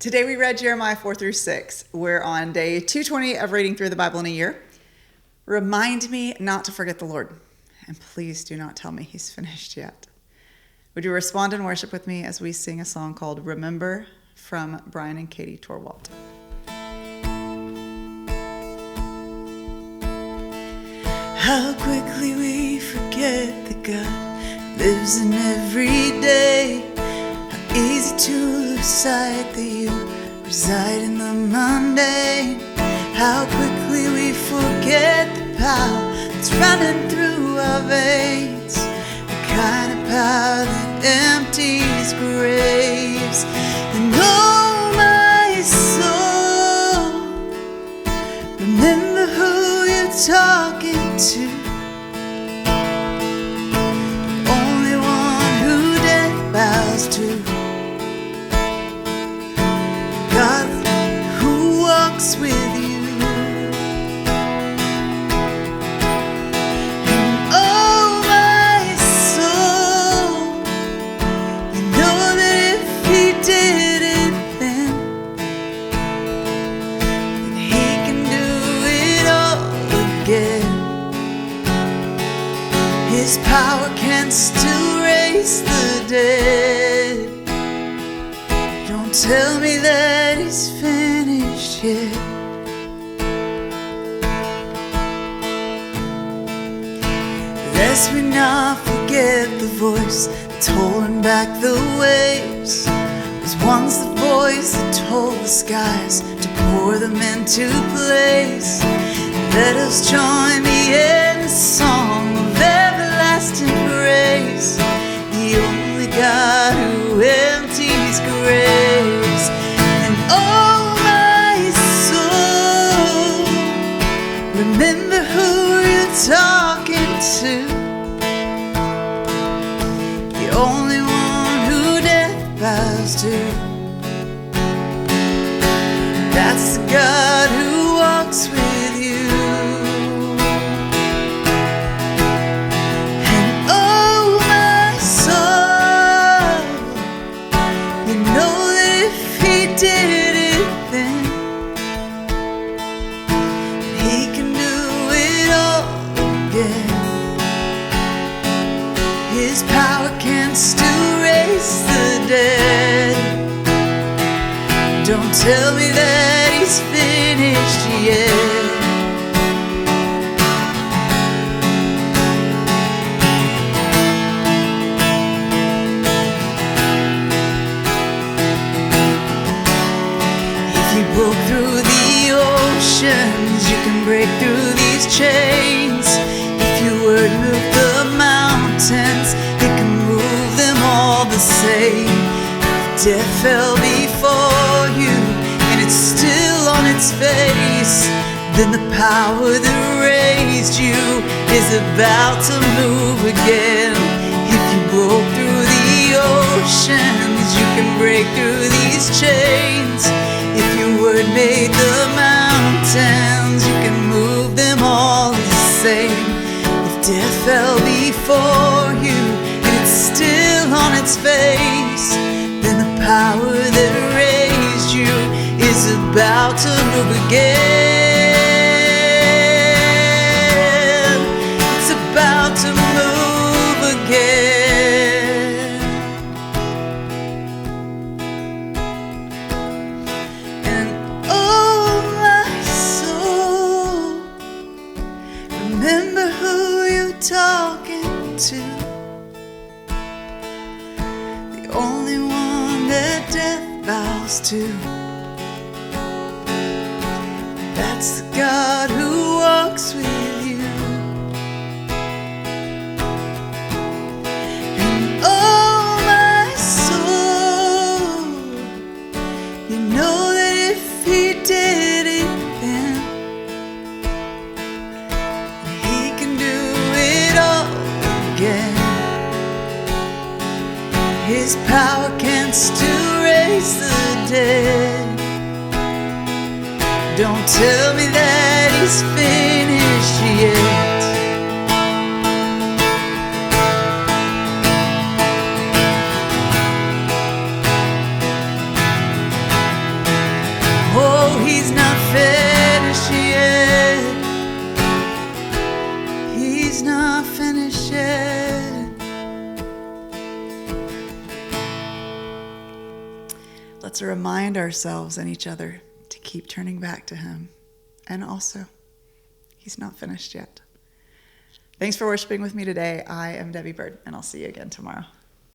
Today we read Jeremiah 4 through 6. We're on day 220 of reading through the Bible in a year. Remind me not to forget the Lord, and please do not tell me he's finished yet. Would you respond in worship with me as we sing a song called Remember from Bryan and Katie Torwalt? How quickly we forget that God lives in every day. How easy to lose sight that you reside in the mundane. How quickly we forget the power that's running through our veins, the kind of power that empties graves. And oh, my soul, remember who you're talking to. The only one who death bows to. God who walks with you. And oh, my soul, you know that if he did it then he can do it all again. His power can still raise the dead. Don't tell me that he's finished yet. Lest we not forget the voice that's holding back the waves. Was once the voice that told the skies to pour them into place. Let us join the end song of everlasting praise. The only God who empties graves. And oh, my soul, remember who you're talking to. The only one who death bows to. That's the God who walks with you. And oh, my soul, you know that if he did it then he can do it all again. His power can still raise the dead. Don't tell me that he's finished yet. If you broke through the oceans, you can break through these chains. If you were to move the mountains, you can move them all the same. If death fell before you and it's still on its face, then the power that raised you is about to move again. If you broke through the oceans, you can break through these chains. If your word made the mountains, you can move them all the same. If death fell before you and it's still on its face, then the power that raised you is about to move again. It's about to move again. And oh, my soul, remember who you're talking to. The only one that death bows to. That's the God who walks with you. And oh, my soul, you know that if he did it then he can do it all again. His power can still raise the dead. Don't tell me that he's finished yet. He's not finished yet. He's not finished yet. Let's remind ourselves and each other to keep turning back to him. And also, he's not finished yet. Thanks for worshiping with me today. I am Debbie Byrd, and I'll see you again tomorrow.